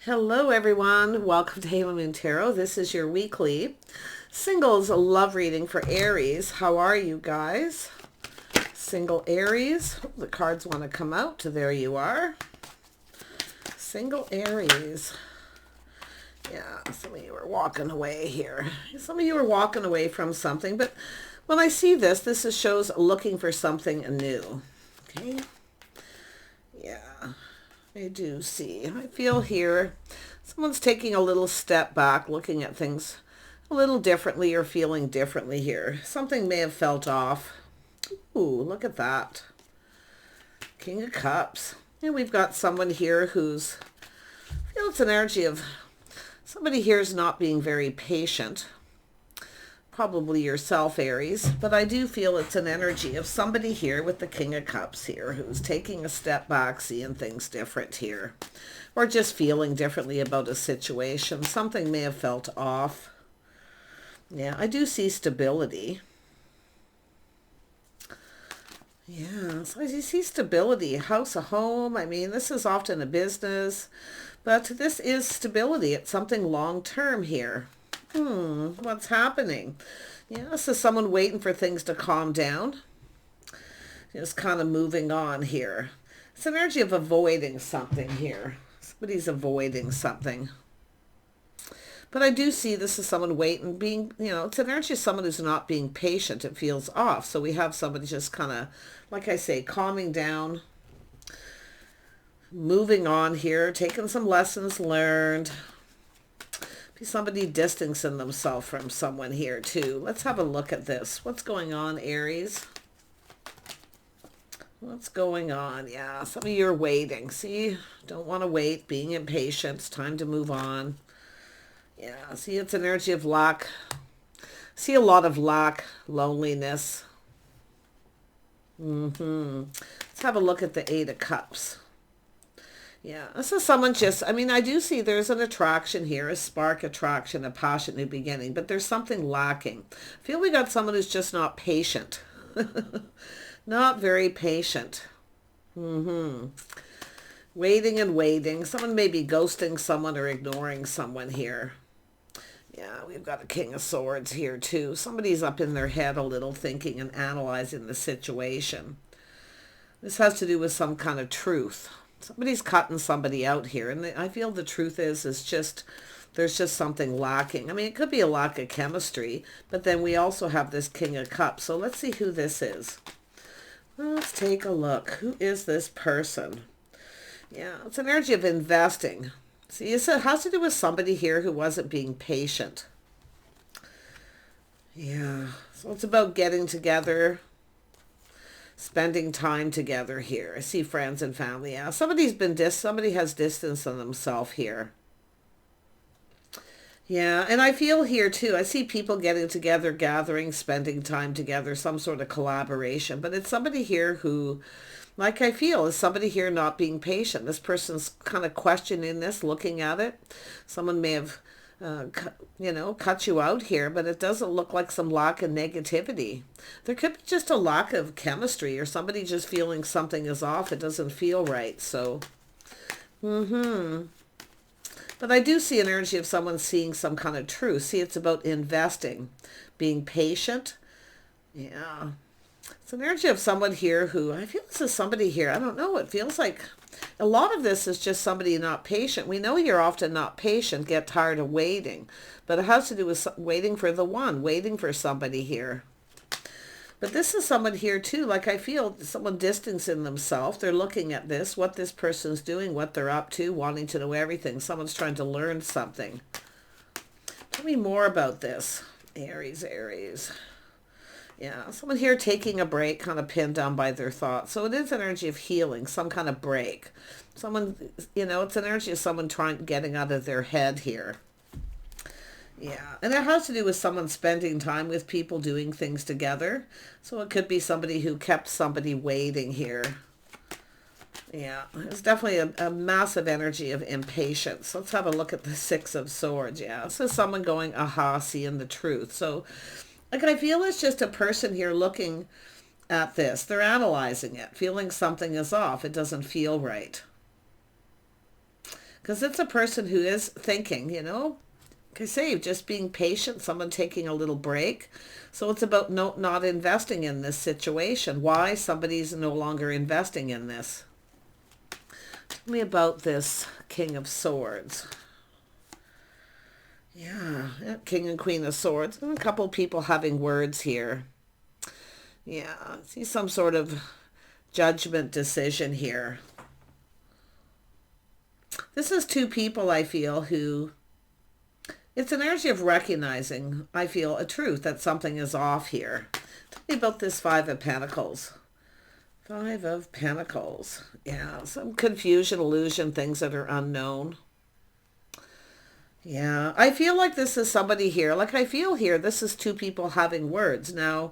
Hello everyone, welcome to Halo Moon Tarot. This is your weekly singles love reading for Aries. How are you guys? Single Aries, the cards want to come out. There you are. Single Aries. Yeah, some of you are walking away here. Some of you are walking away from something, but when I see this, shows looking for something new. Okay? Yeah. I do see. I feel here someone's taking a little step back, looking at things a little differently or feeling differently here. Something may have felt off. Ooh, look at that. King of Cups. And we've got someone here who's, I feel it's an energy of somebody here is not being very patient. Probably yourself, Aries, but I do feel it's an energy of somebody here with the King of Cups here who's taking a step back, seeing things different here, or just feeling differently about a situation. Something may have felt off. Yeah, I do see stability. Yeah, so I see stability, house, a home. I mean, this is often a business, but this is stability. It's something long-term here. What's happening? Yeah, this is someone waiting for things to calm down. Just kind of moving on here. It's an energy of avoiding something here. Somebody's avoiding something. But I do see this is someone waiting, being, it's an energy of someone who's not being patient. It feels off. So we have somebody just kind of, like I say, calming down, moving on here, taking some lessons learned. Somebody distancing themselves from someone here too. Let's have a look at this. What's going on, Aries? What's going on? Yeah, some of you are waiting. See, don't want to wait, being impatient. It's time to move on. Yeah, see, it's an energy of lack. See a lot of lack, loneliness. Let's have a look at the Eight of Cups. Yeah, this is someone just, I do see there's an attraction here, a spark attraction, a passion, new beginning, but there's something lacking. I feel we got someone who's just not patient. Not very patient. Waiting and waiting. Someone may be ghosting someone or ignoring someone here. Yeah, we've got a King of Swords here too. Somebody's up in their head a little thinking and analyzing the situation. This has to do with some kind of truth. Somebody's cutting somebody out here, and I feel the truth is just there's just something lacking. It could be a lack of chemistry, but then we also have this King of Cups. So let's see who this is. Well, let's take a look. Who is this person? Yeah, it's an energy of investing. See, it has to do with somebody here who wasn't being patient. Yeah, so it's about getting together, spending time together here. I see friends and family. Yeah, somebody has distance on themselves here. Yeah, and I feel here too, I see people getting together, gathering, spending time together, some sort of collaboration. But it's somebody here who, like I feel, is somebody here not being patient. This person's kind of questioning this, looking at it. Someone may have cut you out here, but it doesn't look like some lack of negativity. There could be just a lack of chemistry or somebody just feeling something is off. It doesn't feel right. So, but I do see an energy of someone seeing some kind of truth. See, it's about investing, being patient. Yeah. It's an energy of someone here who, I feel this is somebody here. I don't know. It feels like a lot of this is just somebody not patient. We know you're often not patient, get tired of waiting. But it has to do with waiting for the one, waiting for somebody here. But this is someone here too, like I feel someone distancing themselves. They're looking at this, what this person's doing, what they're up to, wanting to know everything. Someone's trying to learn something. Tell me more about this, Aries. Yeah, someone here taking a break, kind of pinned down by their thoughts. So it is an energy of healing, some kind of break. Someone, it's an energy of someone getting out of their head here. Yeah, and it has to do with someone spending time with people, doing things together. So it could be somebody who kept somebody waiting here. Yeah, it's definitely a massive energy of impatience. Let's have a look at the Six of Swords. Yeah, this is someone going, aha, seeing the truth. So, like, I feel it's just a person here looking at this. They're analyzing it, feeling something is off. It doesn't feel right. Because it's a person who is thinking, you know, like I say, just being patient, someone taking a little break. So it's about not investing in this situation. Why somebody's no longer investing in this. Tell me about this King of Swords. Yeah, King and Queen of Swords. And a couple people having words here. Yeah, I see some sort of judgment decision here. This is two people, I feel, who... It's an energy of recognizing, I feel, a truth that something is off here. Tell me about this Five of Pentacles. Five of Pentacles. Yeah, some confusion, illusion, things that are unknown. Yeah, I feel like this is somebody here. Like I feel here, this is two people having words. Now,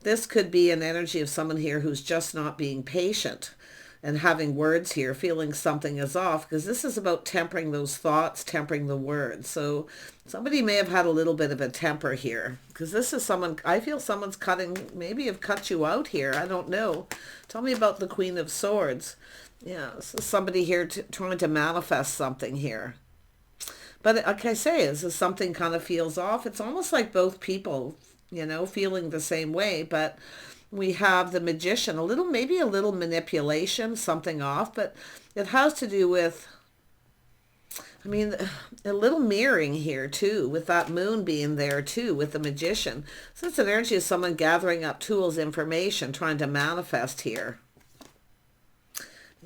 this could be an energy of someone here who's just not being patient and having words here, feeling something is off, because this is about tempering those thoughts, tempering the words. So somebody may have had a little bit of a temper here, because this is someone, I feel someone's cutting, maybe have cut you out here. I don't know. Tell me about the Queen of Swords. Yeah, this is somebody here trying to manifest something here. But like I say, as something kind of feels off, it's almost like both people, you know, feeling the same way. But we have the Magician, maybe a little manipulation, something off. But it has to do with, I mean, a little mirroring here too, with that moon being there too, with the Magician. So it's an energy of someone gathering up tools, information, trying to manifest here.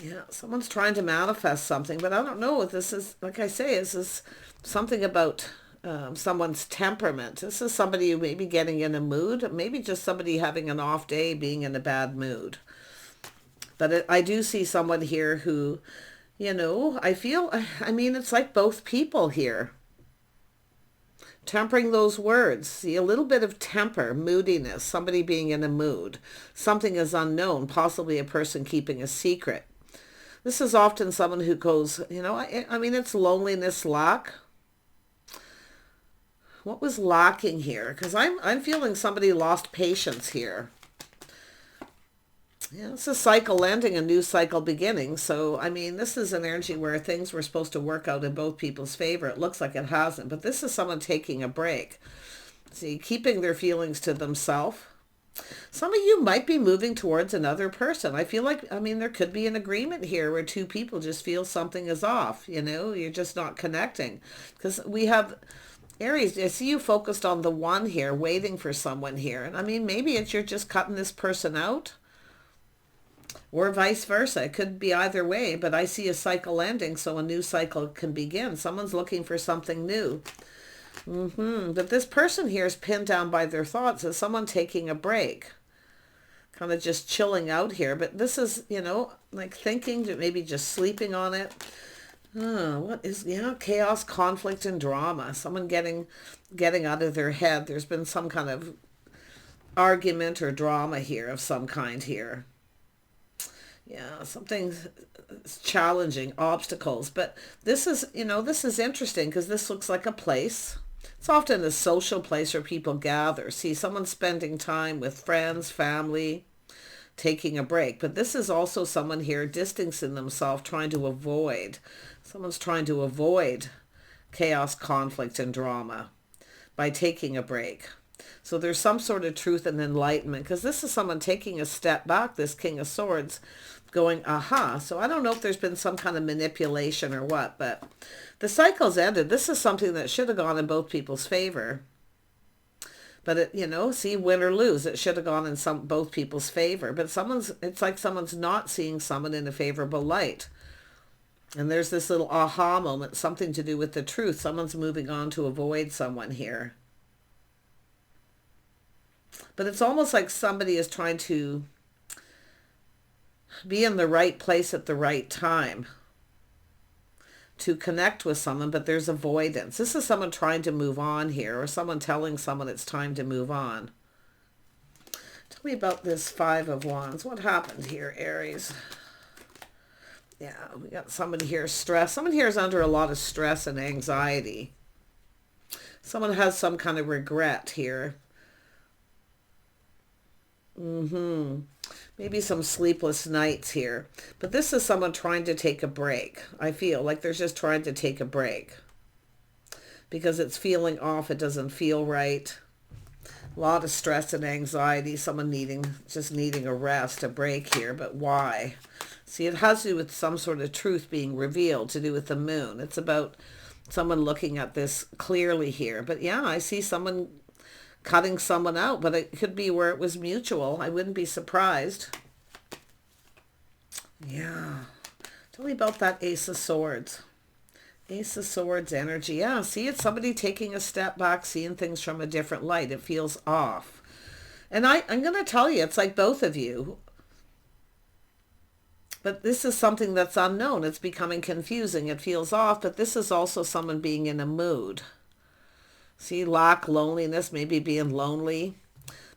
Yeah, someone's trying to manifest something, but I don't know what this is. Like I say, is this something about someone's temperament? This is somebody who may be getting in a mood, maybe just somebody having an off day, being in a bad mood. But I do see someone here who, you know, I mean, it's like both people here. Tempering those words. See, a little bit of temper, moodiness, somebody being in a mood. Something is unknown, possibly a person keeping a secret. This is often someone who goes, you know, I mean, it's loneliness, lack. What was lacking here? Because I'm feeling somebody lost patience here. Yeah, it's a cycle ending, a new cycle beginning. So, I mean, this is an energy where things were supposed to work out in both people's favor. It looks like it hasn't. But this is someone taking a break. See, keeping their feelings to themselves. Some of you might be moving towards another person. I feel like, I mean, there could be an agreement here where two people just feel something is off. You know, you're just not connecting. Because we have Aries, I see you focused on the one here, waiting for someone here. And I mean, maybe it's you're just cutting this person out. Or vice versa. It could be either way, but I see a cycle ending, so a new cycle can begin. Someone's looking for something new. But this person here is pinned down by their thoughts as someone taking a break. Kind of just chilling out here. But this is, you know, like thinking, maybe just sleeping on it. Oh, what is, yeah, chaos, conflict, and drama. Someone getting out of their head. There's been some kind of argument or drama here of some kind here. Yeah, something challenging, obstacles. But this is, you know, this is interesting because this looks like a place. It's often a social place where people gather. See, someone's spending time with friends, family, taking a break. But this is also someone here distancing themselves, trying to avoid. Someone's trying to avoid chaos, conflict, and drama by taking a break. So there's some sort of truth and enlightenment, because this is someone taking a step back, this King of Swords, going, aha. So I don't know if there's been some kind of manipulation or what, but the cycle's ended. This is something that should have gone in both people's favor. But it, you know, see, win or lose, it should have gone in both people's favor. But it's like someone's not seeing someone in a favorable light. And there's this little aha moment, something to do with the truth. Someone's moving on to avoid someone here. But it's almost like somebody is trying to be in the right place at the right time to connect with someone, but there's avoidance. This is someone trying to move on here, or someone telling someone it's time to move on. Tell me about this Five of Wands. What happened here, Aries? Yeah, we got somebody here stressed. Someone here is under a lot of stress and anxiety. Someone has some kind of regret here. Maybe some sleepless nights here. But this is someone trying to take a break. I feel like they're just trying to take a break. Because it's feeling off. It doesn't feel right. A lot of stress and anxiety. Someone just needing a rest, a break here. But why? See, it has to do with some sort of truth being revealed, to do with the moon. It's about someone looking at this clearly here. But yeah, I see someone cutting someone out, but it could be where it was mutual. I wouldn't be surprised. Yeah. Tell me about that Ace of Swords. Ace of Swords energy. Yeah, see, it's somebody taking a step back, seeing things from a different light. It feels off. And I'm going to tell you, it's like both of you. But this is something that's unknown. It's becoming confusing. It feels off, but this is also someone being in a mood. See, lack, loneliness, maybe being lonely.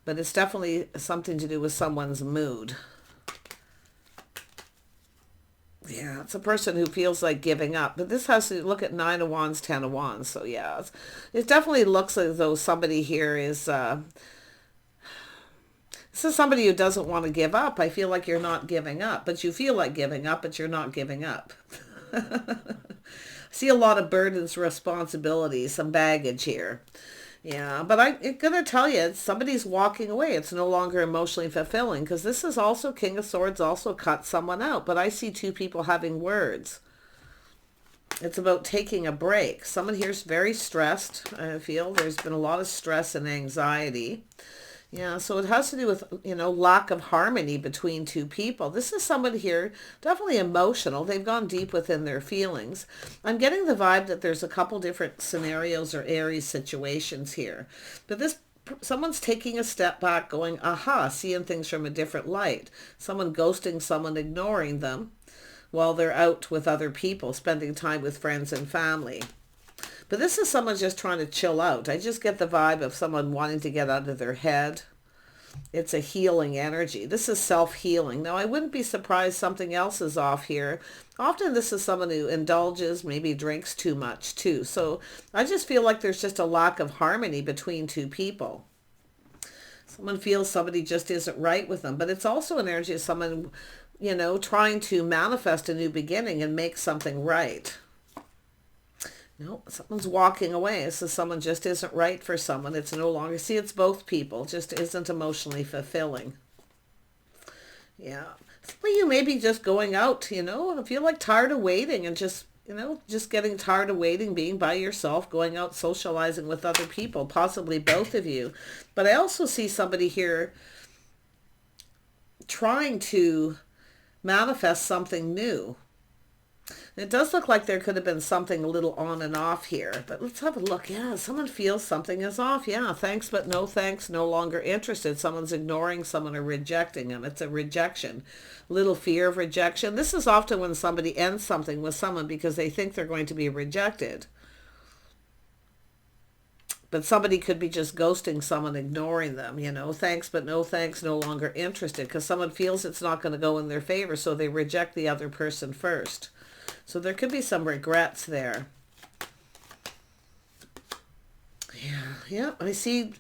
But it's definitely something to do with someone's mood. Yeah, it's a person who feels like giving up. But this has to look at 9 of Wands, 10 of Wands. So yeah, it definitely looks as though somebody here is... this is somebody who doesn't want to give up. I feel like you're not giving up. But you feel like giving up, but you're not giving up. See a lot of burdens, responsibilities, some baggage here. Yeah, but I'm going to tell you, somebody's walking away. It's no longer emotionally fulfilling, because this is also King of Swords, also cut someone out. But I see two people having words. It's about taking a break. Someone here's very stressed. I feel there's been a lot of stress and anxiety. Yeah, so it has to do with, lack of harmony between two people. This is somebody here, definitely emotional. They've gone deep within their feelings. I'm getting the vibe that there's a couple different scenarios or Aries situations here. But someone's taking a step back, going, aha, seeing things from a different light. Someone ghosting someone, ignoring them while they're out with other people, spending time with friends and family. But this is someone just trying to chill out. I just get the vibe of someone wanting to get out of their head. It's a healing energy. This is self-healing. Now, I wouldn't be surprised something else is off here. Often this is someone who indulges, maybe drinks too much too. So I just feel like there's just a lack of harmony between two people. Someone feels somebody just isn't right with them. But it's also an energy of someone, trying to manifest a new beginning and make something right. No, someone's walking away. This is someone just isn't right for someone. It's no longer, see, it's both people, just isn't emotionally fulfilling. Yeah. Well, you may be just going out, I feel like tired of waiting and just getting tired of waiting, being by yourself, going out, socializing with other people, possibly both of you. But I also see somebody here trying to manifest something new. It does look like there could have been something a little on and off here. But let's have a look. Yeah, someone feels something is off. Yeah, thanks but no thanks, no longer interested. Someone's ignoring someone or rejecting them. It's a rejection. Little fear of rejection. This is often when somebody ends something with someone because they think they're going to be rejected. But somebody could be just ghosting someone, ignoring them, thanks but no thanks, no longer interested, because someone feels it's not going to go in their favor, so they reject the other person first. So there could be some regrets there. Yeah, I see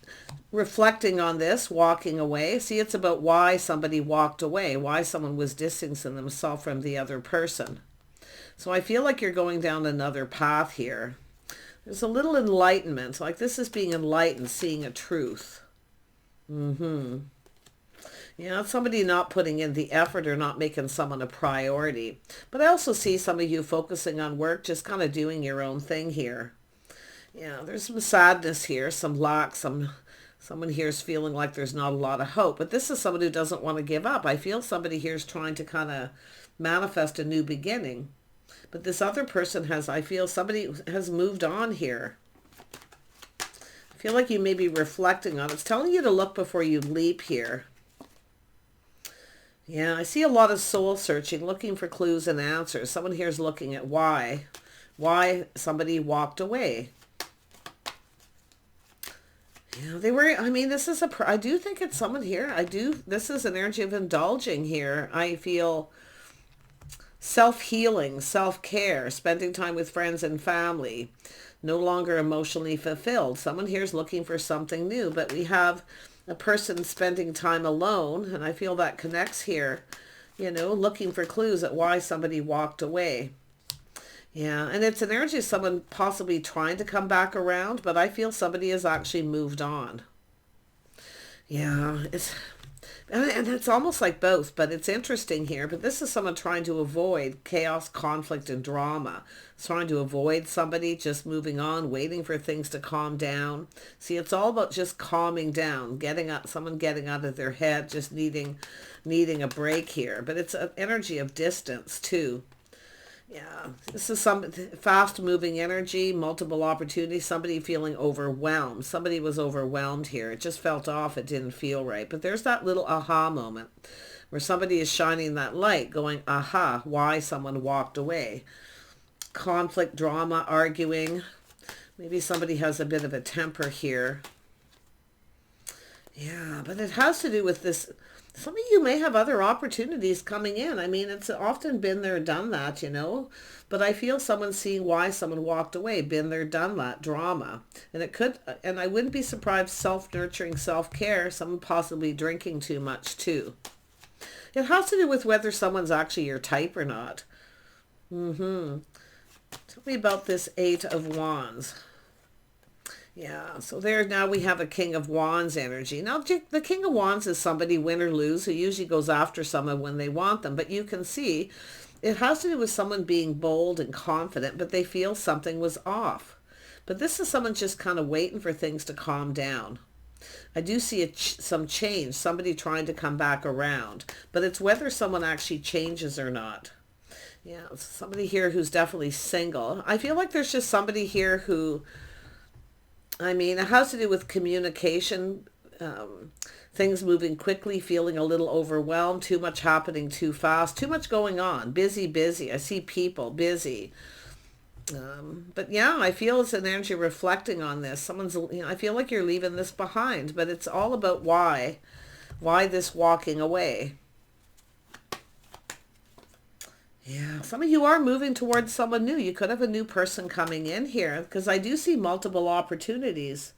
reflecting on this, walking away. See, it's about why somebody walked away, why someone was distancing themselves from the other person. So I feel like you're going down another path here. There's a little enlightenment, like this is being enlightened, seeing a truth. Yeah, somebody not putting in the effort or not making someone a priority. But I also see some of you focusing on work, just kind of doing your own thing here. Yeah, there's some sadness here, some lack, someone here is feeling like there's not a lot of hope. But this is someone who doesn't want to give up. I feel somebody here is trying to kind of manifest a new beginning. But this other person I feel somebody has moved on here. I feel like you may be reflecting on it. It's telling you to look before you leap here. Yeah, I see a lot of soul searching, looking for clues and answers. Someone here is looking at why somebody walked away. Yeah, I do think it's someone here. This is an energy of indulging here. I feel self-healing, self-care, spending time with friends and family, no longer emotionally fulfilled. Someone here is looking for something new, but we have a person spending time alone, and I feel that connects here, you know, looking for clues at why somebody walked away. Yeah, and it's an energy of someone possibly trying to come back around, but I feel somebody has actually moved on. Yeah, and it's almost like both, but it's interesting here. But this is someone trying to avoid chaos, conflict, and drama. It's trying to avoid somebody, just moving on, waiting for things to calm down. See, it's all about just calming down, someone getting out of their head, just needing a break here. But it's an energy of distance too. Yeah, this is some fast-moving energy, multiple opportunities, somebody feeling overwhelmed. Somebody was overwhelmed here. It just felt off. It didn't feel right. But there's that little aha moment where somebody is shining that light, going, aha, why someone walked away. Conflict, drama, arguing. Maybe somebody has a bit of a temper here. Yeah, but it has to do with this. Some of you may have other opportunities coming in. I mean, it's often been there, done that, you know. But I feel someone seeing why someone walked away, been there, done that, drama. And it could, and I wouldn't be surprised, self-nurturing, self-care, someone possibly drinking too much too. It has to do with whether someone's actually your type or not. Tell me about this Eight of Wands. Yeah, so there now we have a King of Wands energy. Now, the King of Wands is somebody, win or lose, who usually goes after someone when they want them. But you can see it has to do with someone being bold and confident, but they feel something was off. But this is someone just kind of waiting for things to calm down. I do see some change, somebody trying to come back around. But it's whether someone actually changes or not. Yeah, somebody here who's definitely single. I feel like there's just somebody here who... I mean, it has to do with communication, things moving quickly, feeling a little overwhelmed, too much happening too fast, too much going on, busy. I see people busy. But yeah, I feel it's an energy reflecting on this. I feel like you're leaving this behind, but it's all about why this walking away. Yeah, some of you are moving towards someone new. You could have a new person coming in here because I do see multiple opportunities.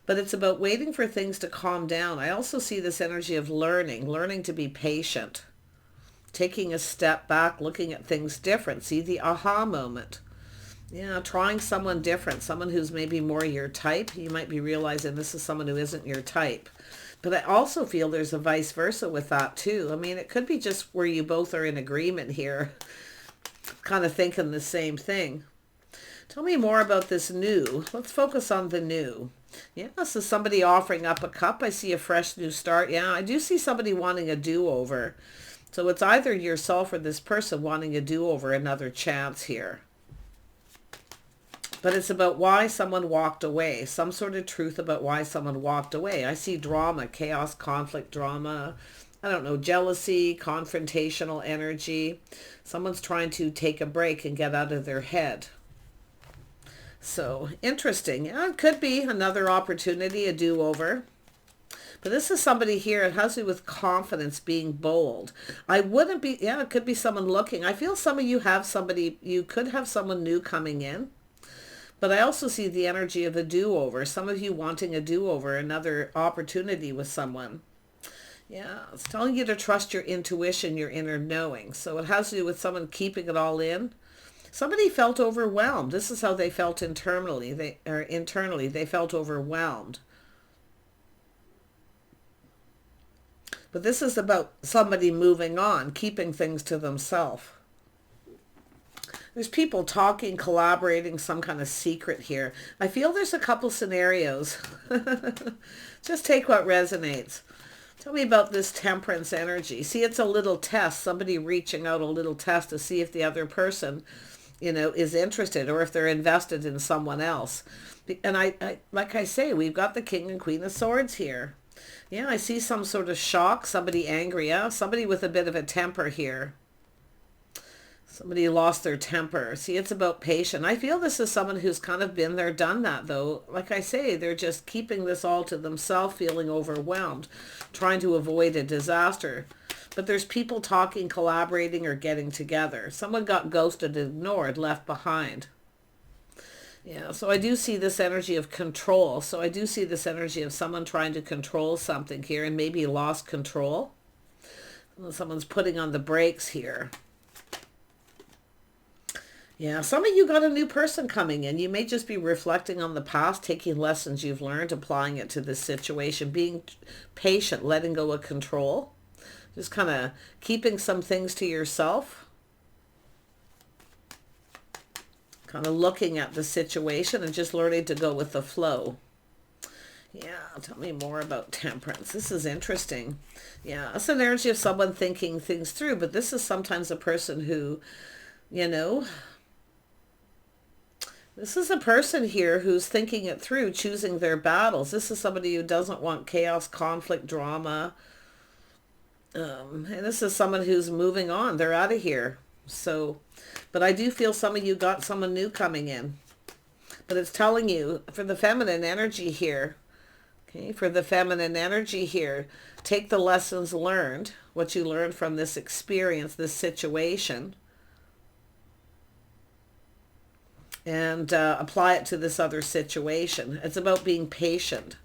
But it's about waiting for things to calm down. I also see this energy of learning to be patient, taking a step back, looking at things different. See the aha moment. Yeah, trying someone different, someone who's maybe more your type. You might be realizing this is someone who isn't your type. But I also feel there's a vice versa with that too. I mean, it could be just where you both are in agreement here, kind of thinking the same thing. Tell me more about this new. Let's focus on the new. Yeah, this is somebody offering up a cup. I see a fresh new start. Yeah, I do see somebody wanting a do-over. So it's either yourself or this person wanting a do-over, another chance here. But it's about why someone walked away. Some sort of truth about why someone walked away. I see drama, chaos, conflict, drama. I don't know, jealousy, confrontational energy. Someone's trying to take a break and get out of their head. So, interesting. Yeah, it could be another opportunity, a do-over. But this is somebody here, it has to do with confidence, being bold. It could be someone looking. I feel some of you you could have someone new coming in. But I also see the energy of a do-over. Some of you wanting a do-over, another opportunity with someone. Yeah, it's telling you to trust your intuition, your inner knowing. So it has to do with someone keeping it all in. Somebody felt overwhelmed. This is how they felt internally. They felt overwhelmed. But this is about somebody moving on, keeping things to themselves. There's people talking, collaborating, some kind of secret here. I feel there's a couple scenarios. Just take what resonates. Tell me about this temperance energy. See, it's a little test. Somebody reaching out a little test to see if the other person, is interested or if they're invested in someone else. And I like I say, we've got the King and Queen of Swords here. Yeah, I see some sort of shock, somebody angry. Yeah, somebody with a bit of a temper here. Somebody lost their temper. See, it's about patience. I feel this is someone who's kind of been there, done that, though. Like I say, they're just keeping this all to themselves, feeling overwhelmed, trying to avoid a disaster. But there's people talking, collaborating, or getting together. Someone got ghosted, ignored, left behind. Yeah, so I do see this energy of control. So I do see this energy of someone trying to control something here and maybe lost control. Someone's putting on the brakes here. Yeah, some of you got a new person coming in. You may just be reflecting on the past, taking lessons you've learned, applying it to this situation, being patient, letting go of control, just kind of keeping some things to yourself, kind of looking at the situation and just learning to go with the flow. Yeah, tell me more about temperance. This is interesting. Yeah, it's an energy of someone thinking things through, but this is sometimes a person who, you know, this is a person here who's thinking it through, choosing their battles. This is somebody who doesn't want chaos, conflict, drama. And this is someone who's moving on. They're out of here. So, but I do feel some of you got someone new coming in. But it's telling you, for the feminine energy here, okay, for the feminine energy here, take the lessons learned, what you learned from this experience, this situation, and apply it to this other situation. It's about being patient,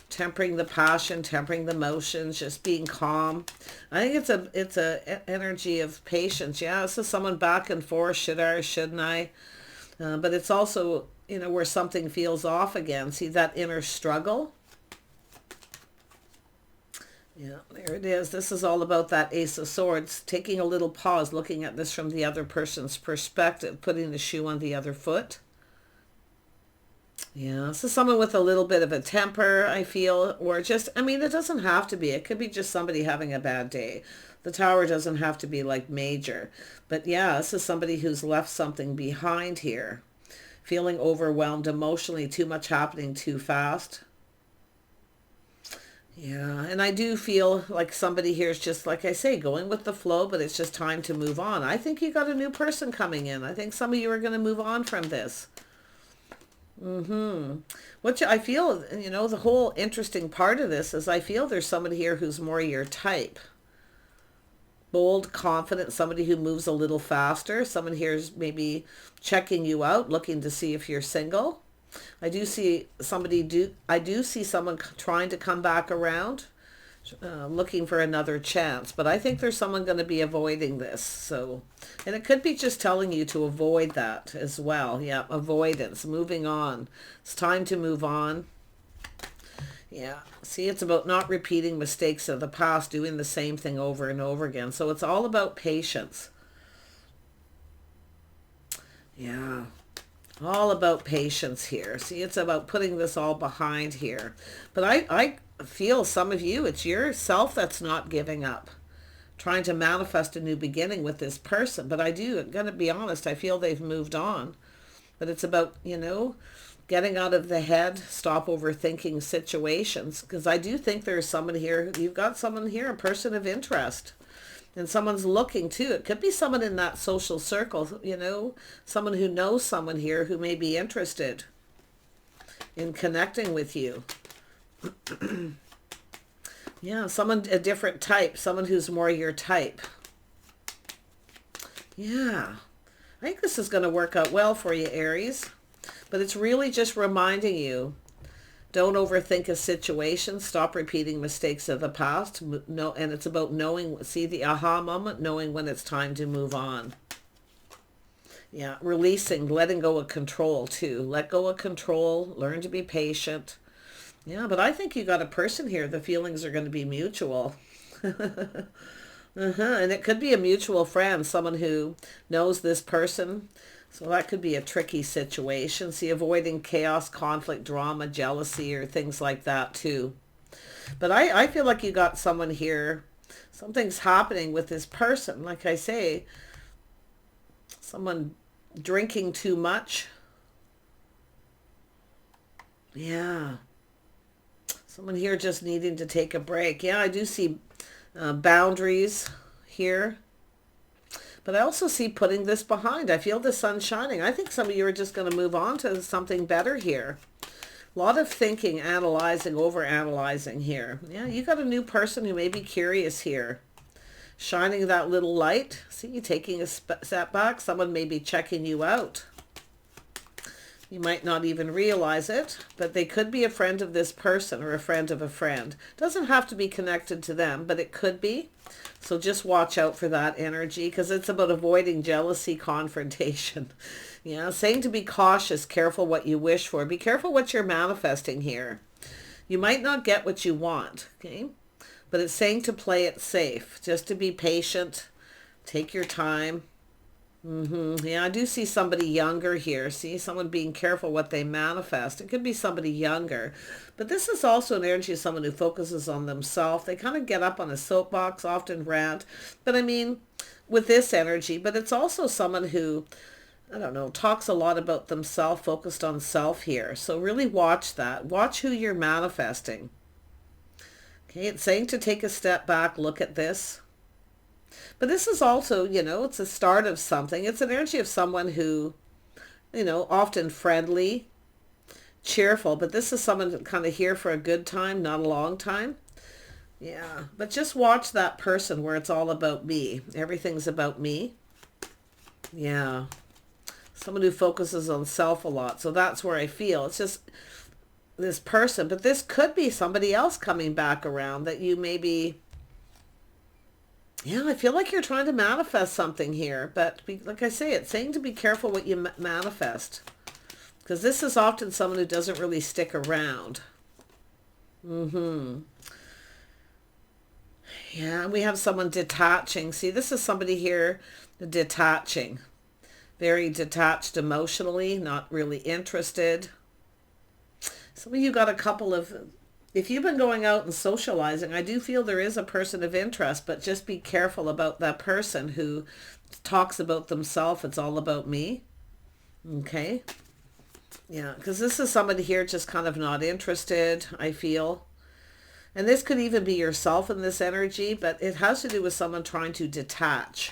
tempering the passion, tempering the emotions, just being calm. I think it's a energy of patience. Yeah, this is someone back and forth. Should I or shouldn't I? But it's also, you know, where something feels off again. See that inner struggle? Yeah, there it is. This is all about that Ace of Swords, taking a little pause, looking at this from the other person's perspective, putting the shoe on the other foot. Yeah, this is someone with a little bit of a temper, I feel, or just, I mean, it doesn't have to be. It could be just somebody having a bad day. The Tower doesn't have to be like major. But yeah, this is somebody who's left something behind here, feeling overwhelmed emotionally, too much happening too fast. Yeah, and I do feel like somebody here is just, like I say, going with the flow, but it's just time to move on. I think you got a new person coming in. I think some of you are going to move on from this. What I feel, you know, the whole interesting part of this is I feel there's somebody here who's more your type. Bold, confident, somebody who moves a little faster. Someone here is maybe checking you out, looking to see if you're single. I do see someone trying to come back around, looking for another chance. But I think there's someone going to be avoiding this. So, and it could be just telling you to avoid that as well. Yeah, avoidance, moving on. It's time to move on. Yeah, see, it's about not repeating mistakes of the past, doing the same thing over and over again. So it's all about patience. Yeah. All about patience here. See, it's about putting this all behind here. But I feel some of you, it's yourself that's not giving up, trying to manifest a new beginning with this person. But I'm going to be honest, I feel they've moved on. But it's about, you know, getting out of the head, stop overthinking situations. Because I do think there's someone here, you've got someone here, a person of interest. And someone's looking too. It could be someone in that social circle, you know, someone who knows someone here who may be interested in connecting with you. Yeah, someone, a different type, someone who's more your type. Yeah, I think this is going to work out well for you, Aries. But it's really just reminding you, don't overthink a situation. Stop repeating mistakes of the past. No, and it's about knowing, see the aha moment, knowing when it's time to move on. Yeah, releasing, letting go of control too. Let go of control. Learn to be patient. Yeah, but I think you got a person here. The feelings are going to be mutual. And it could be a mutual friend, someone who knows this person. So that could be a tricky situation. See, avoiding chaos, conflict, drama, jealousy, or things like that too. But I feel like you got someone here. Something's happening with this person. Like I say, someone drinking too much. Yeah. Someone here just needing to take a break. Yeah, I do see boundaries here. But I also see putting this behind. I feel the sun shining. I think some of you are just going to move on to something better here. A lot of thinking, analyzing, over-analyzing here. Yeah, you got a new person who may be curious here. Shining that little light. See, you taking a step back. Someone may be checking you out. You might not even realize it, but they could be a friend of this person or a friend of a friend. Doesn't have to be connected to them, but it could be. So just watch out for that energy, because it's about avoiding jealousy, confrontation. Yeah, saying to be cautious, careful what you wish for. Be careful what you're manifesting here. You might not get what you want, okay? But it's saying to play it safe, just to be patient, take your time. Yeah, I do see somebody younger here. See someone being careful what they manifest. It could be somebody younger. But this is also an energy of someone who focuses on themselves. They kind of get up on a soapbox, often rant. But I mean, with this energy, but it's also someone who, I don't know, talks a lot about themselves, focused on self here. So really watch that. Watch who you're manifesting. Okay, it's saying to take a step back, look at this. But this is also, you know, it's a start of something. It's an energy of someone who, you know, often friendly, cheerful. But this is someone kind of here for a good time, not a long time. Yeah, but just watch that person where it's all about me. Everything's about me. Yeah. Someone who focuses on self a lot. So that's where I feel. It's just this person. But this could be somebody else coming back around that you maybe... Yeah, I feel like you're trying to manifest something here. But like I say, it's saying to be careful what you manifest. Because this is often someone who doesn't really stick around. Yeah, we have someone detaching. See, this is somebody here detaching. Very detached emotionally, not really interested. Some of you got a couple of... If you've been going out and socializing, I do feel there is a person of interest, but just be careful about that person who talks about themselves. It's all about me. Okay. Yeah, because this is somebody here just kind of not interested, I feel. And this could even be yourself in this energy, but it has to do with someone trying to detach,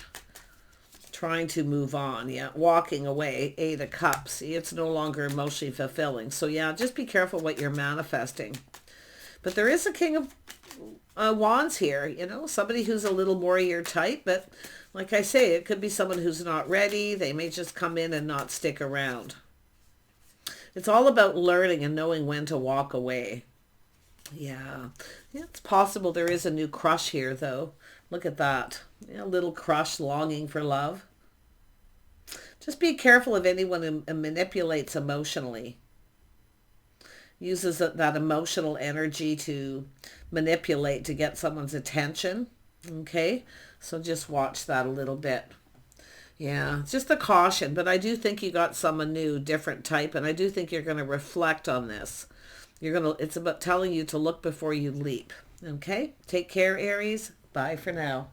trying to move on. Yeah, walking away. 8 of Cups. See, it's no longer emotionally fulfilling. So yeah, just be careful what you're manifesting. But there is a King of Wands here, you know, somebody who's a little more your type. But like I say, it could be someone who's not ready. They may just come in and not stick around. It's all about learning and knowing when to walk away. Yeah, it's possible there is a new crush here, though. Look at that. Yeah, a little crush, longing for love. Just be careful of anyone who manipulates emotionally. Uses that emotional energy to manipulate, to get someone's attention. Okay, so just watch that a little bit. Yeah, just a caution, but I do think you got someone new, different type, and I do think you're going to reflect on this. It's about telling you to look before you leap. Okay, take care, Aries. Bye for now.